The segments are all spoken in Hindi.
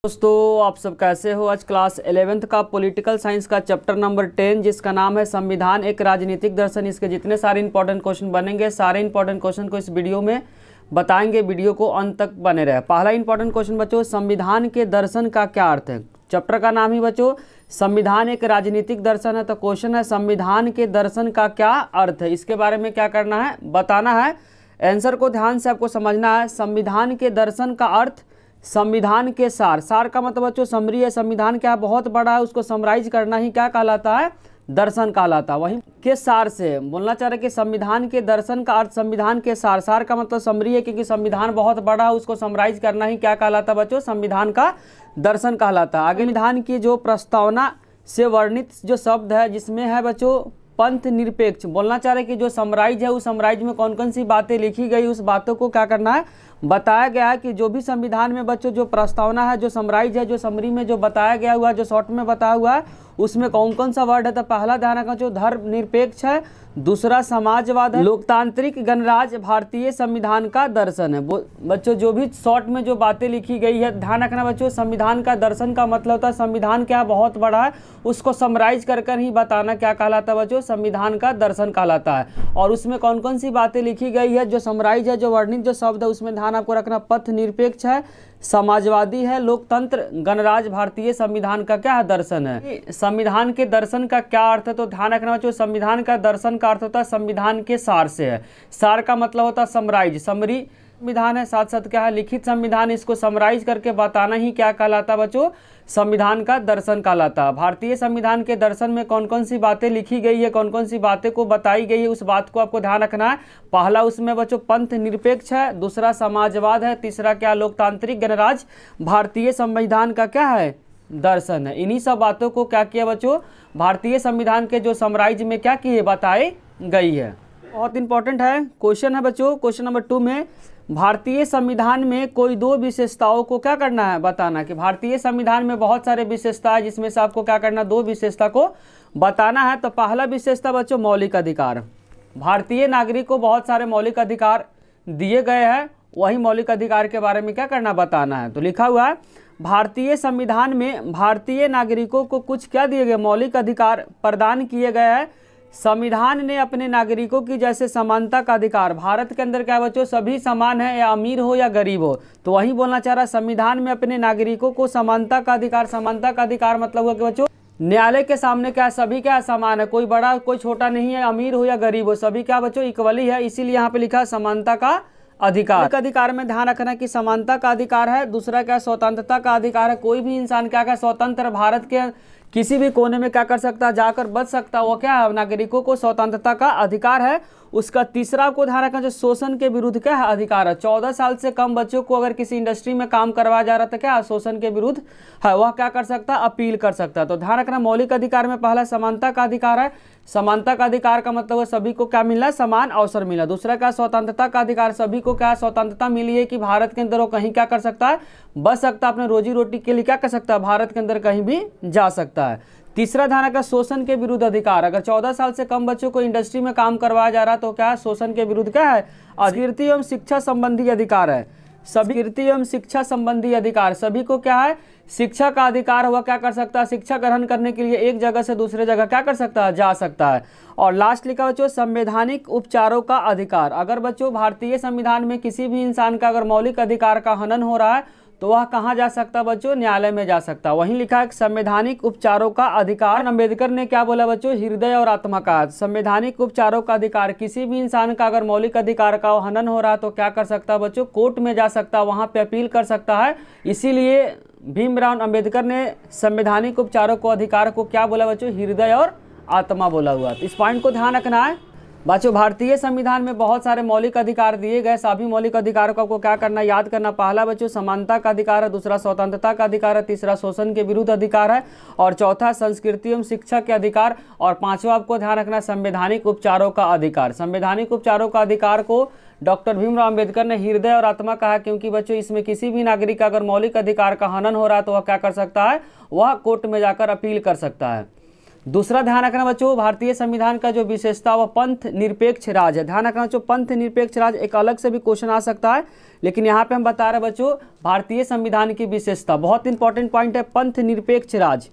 दोस्तों आप सब कैसे हो। आज क्लास 11th का पॉलिटिकल साइंस का चैप्टर नंबर 10 जिसका नाम है संविधान एक राजनीतिक दर्शन, इसके जितने सारे इंपॉर्टेंट क्वेश्चन बनेंगे सारे इंपॉर्टेंट क्वेश्चन को इस वीडियो में बताएंगे। वीडियो को अंत तक बने रहे। पहला इंपॉर्टेंट क्वेश्चन बच्चों, संविधान के दर्शन का क्या अर्थ है। चैप्टर का नाम ही बच्चों संविधान एक राजनीतिक दर्शन है। तो क्वेश्चन है संविधान के दर्शन का क्या अर्थ है, इसके बारे में क्या करना है, बताना है। आंसर को ध्यान से आपको समझना है। संविधान के दर्शन का अर्थ संविधान के सार। सार का मतलब बच्चों समरी है। संविधान क्या बहुत बड़ा है, उसको समराइज करना ही क्या कहलाता है, दर्शन कहलाता है। वहीं के सार से बोलना चाह रहे कि संविधान के दर्शन का अर्थ संविधान के सार। सार का मतलब समरी है, क्योंकि संविधान बहुत बड़ा है, उसको समराइज करना ही क्या कहलाता है बच्चों, संविधान का दर्शन कहलाता है। आगे संविधान की जो प्रस्तावना से वर्णित जो शब्द है जिसमें है बच्चों पंथ निरपेक्ष। बोलना चाह रहे कि जो समराइज है उस समराइज में कौन कौन सी बातें लिखी गई, उस बातों को क्या करना है, बताया गया है। कि जो भी संविधान में बच्चों जो प्रस्तावना है, जो समराइज है, जो समरी में जो बताया गया हुआ है, जो शॉर्ट में बताया हुआ है, उसमें कौन कौन सा वर्ड है। तो पहला ध्यान रखना जो धर्मनिरपेक्ष है, दूसरा समाजवाद है, लोकतांत्रिक गणराज्य, भारतीय संविधान का दर्शन है। बच्चों जो भी शॉर्ट में जो बातें लिखी गई है ध्यान रखना बच्चों। संविधान का दर्शन का मतलब होता है संविधान क्या बहुत बड़ा है, उसको समराइज कर ही बताना क्या कहलाता है बच्चों, संविधान का दर्शन कहलाता है। और उसमें कौन कौन सी बातें लिखी गई है, जो समराइज है, जो वर्णित जो शब्द है, उसमें ध्यान आपको रखना पथ निरपेक्ष है, समाजवादी है, लोकतंत्र गणराज्य, भारतीय संविधान का क्या है, दर्शन है। संविधान के दर्शन का क्या अर्थ है, तो ध्यान रखना बच्चों संविधान का दर्शन का अर्थ होता है संविधान के सार से है। सार का मतलब होता है समराइज, समरी संविधान है, साथ साथ क्या है लिखित संविधान, इसको समराइज करके बताना ही क्या कहलाता है बच्चों, संविधान का दर्शन कहलाता है। भारतीय संविधान के दर्शन में कौन कौन सी बातें लिखी गई है, कौन कौन सी बातें को बताई गई है, उस बात को आपको ध्यान रखना है। पहला उसमें बच्चों पंथ निरपेक्ष है, दूसरा समाजवाद है, तीसरा क्या लोकतांत्रिक गणराज्य, भारतीय संविधान का क्या है, दर्शन है। इन्हीं सब बातों को क्या किया बच्चों, भारतीय संविधान के जो समराइज में क्या किए बताई गई है। बहुत इंपॉर्टेंट है क्वेश्चन है बच्चों। क्वेश्चन नंबर 2 में भारतीय संविधान में कोई दो विशेषताओं को क्या करना है, बताना। कि भारतीय संविधान में बहुत सारे विशेषता है, जिसमें से आपको क्या करना, दो विशेषता को बताना है। तो पहला विशेषता बच्चों मौलिक अधिकार। भारतीय नागरिक को बहुत सारे मौलिक अधिकार दिए गए हैं, वही मौलिक अधिकार के बारे में क्या करना, बताना है। तो लिखा हुआ है भारतीय संविधान में भारतीय नागरिकों को कुछ क्या दिए गए, मौलिक अधिकार प्रदान किए गए हैं। संविधान ने अपने नागरिकों की जैसे समानता का अधिकार, भारत के अंदर क्या बच्चों सभी समान है, या अमीर हो या गरीब हो। तो वही बोलना चाह रहा संविधान में अपने नागरिकों को समानता का अधिकार। समानता का अधिकार मतलब हुआ कि बच्चों न्यायालय के सामने क्या सभी क्या समान है, कोई बड़ा कोई छोटा नहीं है, अमीर हो या गरीब हो, सभी क्या बच्चों इक्वली है। इसीलिए यहाँ पे लिखा समानता का अधिकार। अधिकार में ध्यान रखना कि समानता का अधिकार है, दूसरा क्या स्वतंत्रता का अधिकार है। कोई भी इंसान क्या स्वतंत्र भारत के किसी भी कोने में क्या कर सकता है, जाकर बच सकता है, वो क्या है, नागरिकों को स्वतंत्रता का अधिकार है। उसका तीसरा को ध्यान रखना जो शोषण के विरुद्ध क्या है, अधिकार है। 14 साल से कम बच्चों को अगर किसी इंडस्ट्री में काम करवाया जा रहा था क्या शोषण के विरुद्ध है, वह क्या कर सकता है, अपील कर सकता है। तो ध्यान रखना मौलिक अधिकार में पहला समानता का अधिकार है। समानता का अधिकार का मतलब है सभी को क्या मिलना, समान अवसर मिला। दूसरा क्या स्वतंत्रता का अधिकार, सभी को क्या स्वतंत्रता मिली है कि भारत के अंदर वो कहीं क्या कर सकता है, बच सकता है, अपने रोजी रोटी के लिए क्या कर सकता है, भारत के अंदर कहीं भी जा सकता है। तीसरा ध्यान रखा शोषण के विरुद्ध अधिकार। अगर 14 साल से कम बच्चों को इंडस्ट्री में काम करवाया जा रहा है तो क्या है, शोषण के विरुद्ध क्या है, कीर्ति एवं शिक्षा संबंधी अधिकार है। सभी कीर्ति एवं शिक्षा संबंधी अधिकार, सभी को क्या है, शिक्षा का अधिकार हुआ क्या कर सकता है, शिक्षा ग्रहण करने के लिए एक जगह से दूसरे जगह क्या कर सकता है, जा सकता है। और लास्ट लिखा बच्चों संवैधानिक उपचारों का अधिकार। अगर बच्चों भारतीय संविधान में किसी भी इंसान का अगर मौलिक अधिकार का हनन हो रहा है तो वह कहाँ जा सकता है बच्चों, न्यायालय में जा सकता है। वहीं लिखा है संवैधानिक उपचारों का अधिकार। अम्बेडकर ने क्या बोला बच्चों, हृदय और आत्मा का। संवैधानिक उपचारों का अधिकार, किसी भी इंसान का अगर मौलिक अधिकार का हनन हो रहा है तो क्या कर सकता है बच्चों, कोर्ट में जा सकता है, वहाँ पे अपील कर सकता है। इसीलिए भीमराव अम्बेडकर ने संवैधानिक उपचारों को अधिकार को क्या बोला बच्चों, हृदय और आत्मा बोला हुआ। तो इस पॉइंट को ध्यान रखना है बच्चों। भारतीय संविधान में बहुत सारे मौलिक अधिकार दिए गए, सभी मौलिक अधिकारों को आपको क्या करना, याद करना। पहला बच्चों समानता का अधिकार है, दूसरा स्वतंत्रता का अधिकार है, तीसरा शोषण के विरुद्ध अधिकार है, और चौथा संस्कृति एवं शिक्षा के अधिकार, और पांचवा आपको ध्यान रखना संवैधानिक उपचारों का अधिकार। संवैधानिक उपचारों का अधिकार को डॉक्टर भीमराव अम्बेडकर ने हृदय और आत्मा कहा, क्योंकि बच्चों इसमें किसी भी नागरिक का अगर मौलिक अधिकार का हनन हो रहा है तो वह क्या कर सकता है, वह कोर्ट में जाकर अपील कर सकता है। दूसरा ध्यान रखना बच्चों, भारतीय संविधान का जो विशेषता वह पंथ निरपेक्ष राज है। ध्यान रखना बच्चों, पंथ निरपेक्ष राज एक अलग से भी क्वेश्चन आ सकता है, लेकिन यहाँ पे हम बता रहे हैं बच्चों भारतीय संविधान की विशेषता, बहुत इंपॉर्टेंट पॉइंट है पंथ निरपेक्ष राज।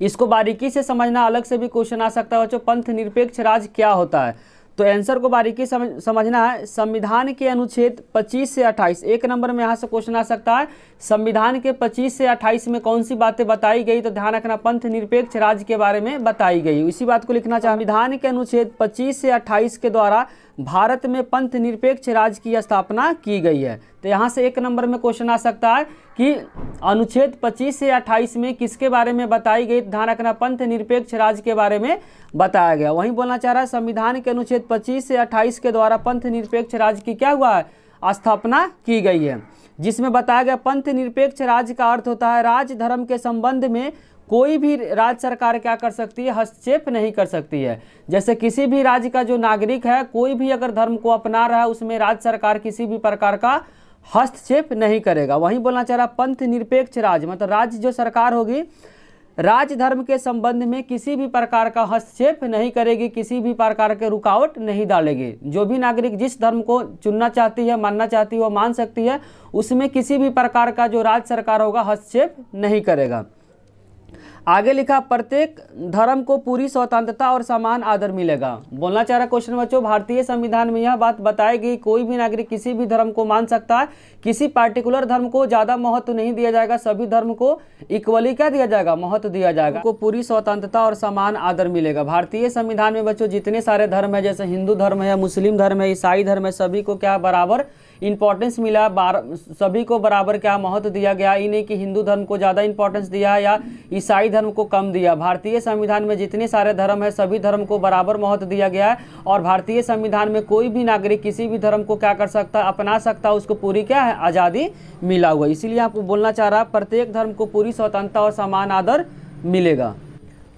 इसको बारीकी से समझना, अलग से भी क्वेश्चन आ सकता है बच्चों, पंथ निरपेक्ष राज क्या होता है। तो आंसर को बारीकी समझना है। संविधान के अनुच्छेद 25 से 28, एक नंबर में यहाँ से क्वेश्चन आ सकता है, संविधान के 25 से 28 में कौन सी बातें बताई गई, तो ध्यान रखना पंथ निरपेक्ष राज्य के बारे में बताई गई, इसी बात को लिखना चाहिए। संविधान के अनुच्छेद 25 से 28 के द्वारा भारत में पंथ निरपेक्ष राज्य की स्थापना की गई है। तो यहाँ से एक नंबर में क्वेश्चन आ सकता है कि अनुच्छेद 25 से 28 में किसके बारे में बताई गई, ध्यान रखना पंथ निरपेक्ष राज्य के बारे में बताया गया। वहीं बोलना चाह रहा है संविधान के अनुच्छेद 25 से 28 के द्वारा पंथ निरपेक्ष राज्य की क्या हुआ है, स्थापना की गई है, जिसमें बताया गया पंथ निरपेक्ष राज्य का अर्थ होता है राज्य धर्म के संबंध में कोई भी राज्य सरकार क्या कर सकती है, हस्तक्षेप नहीं कर सकती है। जैसे किसी भी राज्य का जो नागरिक है, कोई भी अगर धर्म को अपना रहा है, उसमें राज्य सरकार किसी भी प्रकार का हस्तक्षेप नहीं करेगा। वहीं बोलना चाह रहा पंथ निरपेक्ष राज्य, मतलब राज्य जो सरकार होगी राज्य धर्म के संबंध में किसी भी प्रकार का हस्तक्षेप नहीं करेगी, किसी भी प्रकार के रुकावट नहीं डालेगी। जो भी नागरिक जिस धर्म को चुनना चाहती है, मानना चाहती है, वो मान सकती है, उसमें किसी भी प्रकार का जो राज्य सरकार होगा हस्तक्षेप नहीं करेगा। आगे लिखा प्रत्येक धर्म को पूरी स्वतंत्रता और समान आदर मिलेगा। बोलना चाह रहा क्वेश्चन बच्चों, भारतीय संविधान में यह बात बताई गई कोई भी नागरिक किसी भी धर्म को मान सकता है, किसी पार्टिकुलर धर्म को ज़्यादा महत्व नहीं दिया जाएगा, सभी धर्म को इक्वली क्या दिया जाएगा, महत्व दिया जाएगा, को पूरी स्वतंत्रता और समान आदर मिलेगा। भारतीय संविधान में बच्चों जितने सारे धर्म है, जैसे हिंदू धर्म है, मुस्लिम धर्म है, ईसाई धर्म है, सभी को क्या बराबर इंपॉर्टेंस मिला, सभी को बराबर क्या महत्व दिया गया। ये नहीं कि हिंदू धर्म को ज़्यादा इंपॉर्टेंस दिया या ईसाई धर्म को कम दिया। भारतीय संविधान में जितने सारे धर्म है, सभी धर्म को बराबर महत्व दिया गया है, और भारतीय संविधान में कोई भी नागरिक किसी भी धर्म को क्या कर सकता है, अपना सकता है, उसको पूरी क्या है, आज़ादी मिला हुआ। इसीलिए आपको बोलना चाह रहा प्रत्येक धर्म को पूरी स्वतंत्रता और समान आदर मिलेगा।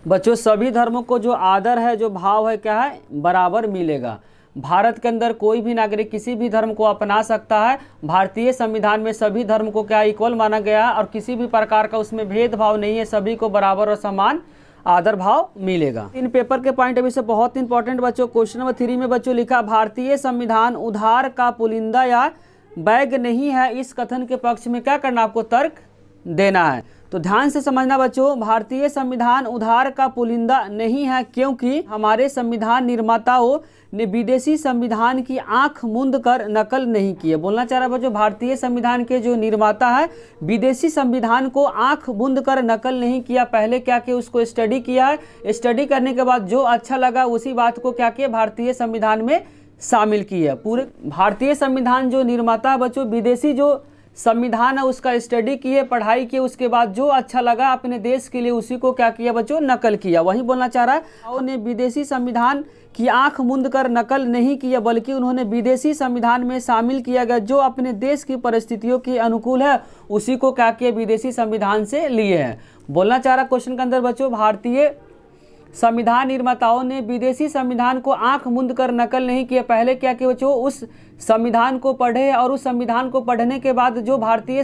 बच्चों सभी धर्मों को जो आदर है, जो भाव है, क्या है, बराबर मिलेगा। भारत के अंदर कोई भी नागरिक किसी भी धर्म को अपना सकता है। भारतीय संविधान में सभी धर्म को क्या इक्वल माना गया है, और किसी भी प्रकार का उसमें भेदभाव नहीं है, सभी को बराबर और समान आदर भाव मिलेगा। इन पेपर के पॉइंट अभी से बहुत इंपॉर्टेंट बच्चों, क्वेश्चन नंबर 3 में बच्चों लिखा भारतीय संविधान उधार का पुलिंदा या बैग नहीं है, इस कथन के पक्ष में क्या करना, आपको तर्क देना है। तो ध्यान से समझना बच्चों, भारतीय संविधान उधार का पुलिंदा नहीं है, क्योंकि हमारे संविधान निर्माताओं ने विदेशी संविधान की आंख मूंद कर नकल नहीं की है। बोलना चाह रहा बच्चों, भारतीय संविधान के जो निर्माता है, विदेशी संविधान को आंख मूंद कर नकल नहीं किया, पहले क्या किया, उसको स्टडी किया है, स्टडी करने के बाद जो अच्छा लगा उसी बात को क्या किया, भारतीय संविधान में शामिल किया। पूरे भारतीय संविधान जो निर्माता है बच्चों, विदेशी जो संविधान है उसका स्टडी किए, पढ़ाई किए, उसके बाद जो अच्छा लगा अपने देश के लिए उसी को क्या किया बच्चों, नकल किया। वही बोलना चाह रहा है, उन्होंने विदेशी संविधान की आंख मूंद कर नकल नहीं किया, बल्कि उन्होंने विदेशी संविधान में शामिल किया गया जो अपने देश की परिस्थितियों के अनुकूल है, उसी को क्या किया, विदेशी संविधान से लिए हैं। बोलना चाह रहा क्वेश्चन के अंदर बच्चों, भारतीय संविधान निर्माताओं ने विदेशी संविधान को आंख मूंद कर नकल नहीं किया, पहले क्या किया बच्चों, उस संविधान को पढ़े, और उस संविधान को पढ़ने के बाद जो भारतीय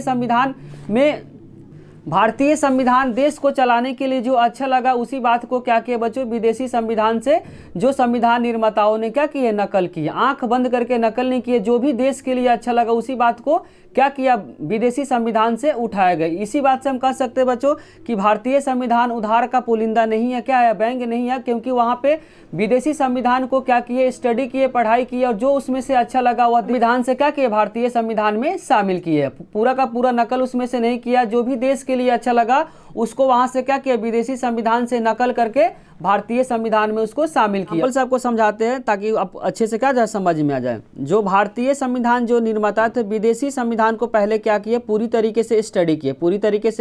संविधान देश को चलाने के लिए जो अच्छा लगा उसी बात को क्या किया बच्चों, विदेशी संविधान से जो संविधान निर्माताओं ने क्या किया, नकल किया। आंख बंद करके नकल नहीं किए, जो भी देश के लिए अच्छा लगा उसी बात को क्या किया, विदेशी संविधान से उठाया गया। इसी बात से हम कह सकते हैं बच्चों कि भारतीय संविधान उधार का पुलिंदा नहीं है, क्या है, बैंक नहीं है, क्योंकि वहाँ पे विदेशी संविधान को क्या किए, स्टडी किए, पढ़ाई किए, और जो उसमें से अच्छा लगा वह संविधान से क्या किए, भारतीय संविधान में शामिल किए। पूरा का पूरा नकल उसमें से नहीं किया, जो भी देश के लिए अच्छा लगा उसको वहाँ से क्या किया, विदेशी संविधान से नकल करके भारतीय संविधान में उसको शामिल किया। से आपको समझाते हैं ताकि आप अच्छे से क्या जाए, समझ में आ जाए। जो भारतीय संविधान जो निर्माता थे, विदेशी संविधान को पहले क्या किए, पूरी तरीके से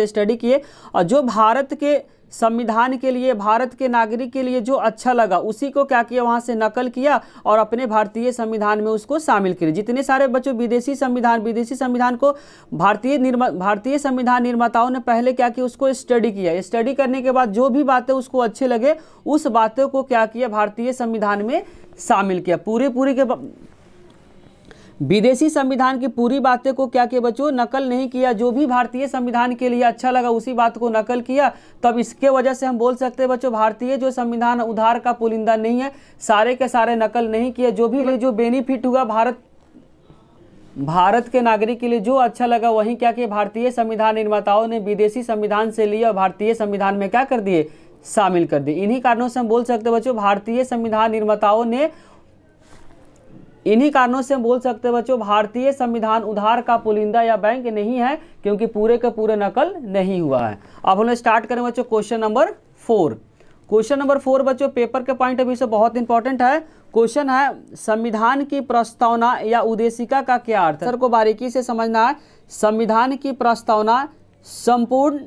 स्टडी किए, और जो भारत के संविधान के लिए, भारत के नागरिक के लिए जो अच्छा लगा उसी को क्या किया, वहाँ से नकल किया और अपने भारतीय संविधान में उसको शामिल किया। जितने सारे बच्चों विदेशी संविधान को भारतीय संविधान निर्माताओं ने पहले क्या किया, उसको स्टडी किया, स्टडी करने के बाद जो भी बातें उसको अच्छे लगे उस बातों को क्या किया, भारतीय संविधान में शामिल किया। पूरी के विदेशी संविधान की पूरी बातें को क्या किया बच्चों, नकल नहीं किया। जो भी भारतीय संविधान के लिए अच्छा लगा उसी बात को नकल किया। तब इसके वजह से हम बोल सकते हैं बच्चों भारतीय जो संविधान उधार का पुलिंदा नहीं है, सारे के सारे नकल नहीं किए। जो भी जो बेनिफिट हुआ भारत के नागरिक के लिए जो अच्छा लगा वहीं क्या कि भारतीय संविधान निर्माताओं ने विदेशी संविधान से लिया और भारतीय संविधान में क्या कर दिए, शामिल कर दिए। इन्हीं कारणों से हम बोल सकते हैं बच्चों भारतीय संविधान निर्माताओं ने, इन्हीं कारणों से हम बोल सकते हैं बच्चों भारतीय संविधान उधार का पुलिंदा या बैंक नहीं है, क्योंकि पूरे का पूरे नकल नहीं हुआ है। अब हम स्टार्ट करें बच्चों क्वेश्चन नंबर 4। क्वेश्चन नंबर 4 बच्चों पेपर के पॉइंट ऑफ व्यू से बहुत इंपॉर्टेंट है। क्वेश्चन है संविधान की प्रस्तावना या उद्देशिका का क्या अर्थ है। सर को बारीकी से समझना है। संविधान की प्रस्तावना संपूर्ण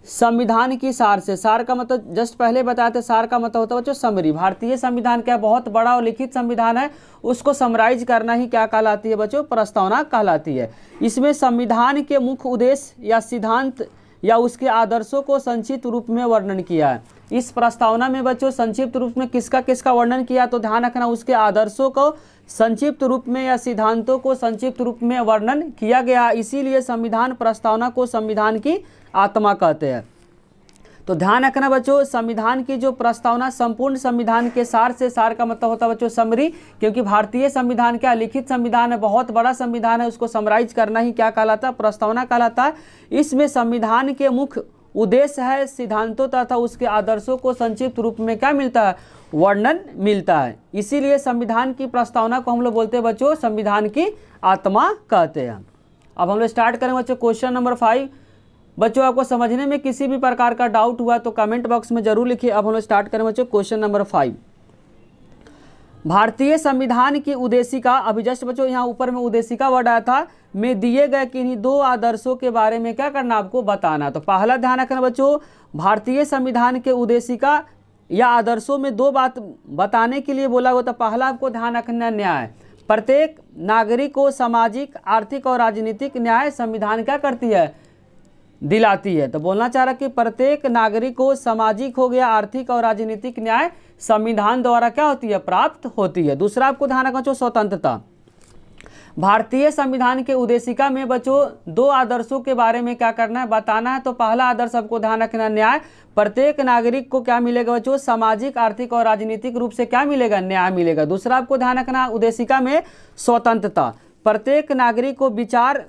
संविधान की सार से, सार का मतलब जस्ट पहले बताए थे, सार का मतलब होता है बच्चों समरी। भारतीय संविधान क्या बहुत बड़ा और लिखित संविधान है, उसको समराइज करना ही क्या कहलाती है बच्चों, प्रस्तावना कहलाती है। इसमें संविधान के मुख्य उद्देश्य या सिद्धांत या उसके आदर्शों को संक्षिप्त रूप में वर्णन किया है। इस प्रस्तावना में बच्चों संक्षिप्त रूप में किसका किसका वर्णन किया, तो ध्यान रखना उसके आदर्शों को संक्षिप्त रूप में या सिद्धांतों को संक्षिप्त रूप में वर्णन किया गया। इसीलिए संविधान प्रस्तावना को संविधान की आत्मा कहते हैं। तो ध्यान रखना बच्चों संविधान की जो प्रस्तावना संपूर्ण संविधान के सार से, सार का मतलब होता है बच्चों समरी, क्योंकि भारतीय संविधान क्या लिखित संविधान है, बहुत बड़ा संविधान है, उसको समराइज करना ही क्या कहलाता है, प्रस्तावना कहलाता है। इसमें संविधान के मुख्य उद्देश्य है, सिद्धांतों तथा उसके आदर्शों को संक्षिप्त रूप में क्या मिलता है, वर्णन मिलता है। इसीलिए संविधान की प्रस्तावना को हम लोग बोलते हैं बच्चों संविधान की आत्मा कहते हैं। अब हम लोग स्टार्ट करें बच्चों क्वेश्चन नंबर 5। बच्चों आपको समझने में किसी भी प्रकार का डाउट हुआ तो कमेंट बॉक्स में जरूर लिखिए। अब हम लोग स्टार्ट करें बच्चों क्वेश्चन नंबर 5। भारतीय संविधान की उद्देशिका, अभी जस्ट बच्चों यहाँ ऊपर में उद्देशिका वर्ड आया था, में दिए गए किन्हीं 2 आदर्शों के बारे में क्या करना आपको बताना। तो पहला ध्यान रखना बच्चों भारतीय संविधान के उद्देशिका या आदर्शों में 2 बात बताने के लिए बोला गया। तो पहला आपको ध्यान रखना न्याय। प्रत्येक नागरिक को सामाजिक, आर्थिक और राजनीतिक न्याय संविधान क्या करती है, दिलाती है। तो बोलना चाह रहा कि प्रत्येक नागरिक को सामाजिक हो गया, आर्थिक और राजनीतिक न्याय संविधान द्वारा क्या होती है, प्राप्त होती है। दूसरा आपको ध्यान रखना चाहिए स्वतंत्रता। भारतीय संविधान के उद्देशिका में बच्चों 2 आदर्शों के बारे में क्या करना है, बताना है। तो पहला आदर्श आपको ध्यान रखना न्याय। प्रत्येक नागरिक को क्या मिलेगा बच्चों, सामाजिक, आर्थिक और राजनीतिक रूप से क्या मिलेगा, न्याय मिलेगा। दूसरा आपको ध्यान रखना उद्देशिका में स्वतंत्रता। प्रत्येक नागरिक को विचार,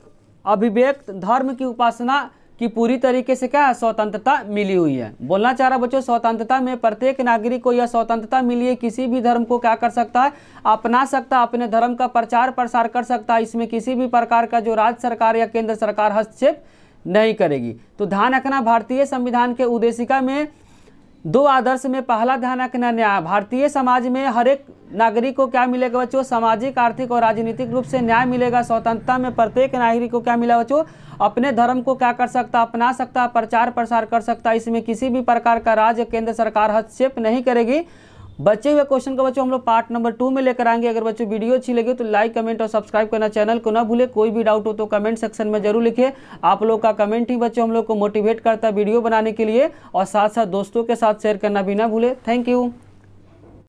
अभिव्यक्त, धर्म की उपासना की पूरी तरीके से क्या स्वतंत्रता मिली हुई है। बोलना चाह रहा बच्चों स्वतंत्रता में प्रत्येक नागरिक को यह स्वतंत्रता मिली है, किसी भी धर्म को क्या कर सकता है, अपना सकता है, अपने धर्म का प्रचार प्रसार कर सकता है। इसमें किसी भी प्रकार का जो राज्य सरकार या केंद्र सरकार हस्तक्षेप नहीं करेगी। तो ध्यान रखना भारतीय संविधान के उद्देशिका में 2 आदर्श में पहला ध्यान रखना न्याय। भारतीय समाज में हर एक नागरिक को क्या मिलेगा बच्चों, सामाजिक, आर्थिक और राजनीतिक रूप से न्याय मिलेगा। स्वतंत्रता में प्रत्येक नागरिक को क्या मिला बच्चों, अपने धर्म को क्या कर सकता, अपना सकता, प्रचार प्रसार कर सकता। इसमें किसी भी प्रकार का राज्य केंद्र सरकार हस्तक्षेप नहीं करेगी। बचे हुए क्वेश्चन को बच्चों हम लोग पार्ट नंबर 2 में लेकर आएंगे। अगर बच्चों वीडियो अच्छी लगी तो लाइक, कमेंट और सब्सक्राइब करना चैनल को ना भूले। कोई भी डाउट हो तो कमेंट सेक्शन में जरूर लिखिए। आप लोग का कमेंट ही बच्चों हम लोग को मोटिवेट करता है वीडियो बनाने के लिए, और साथ साथ दोस्तों के साथ शेयर करना भी ना भूले। Thank you.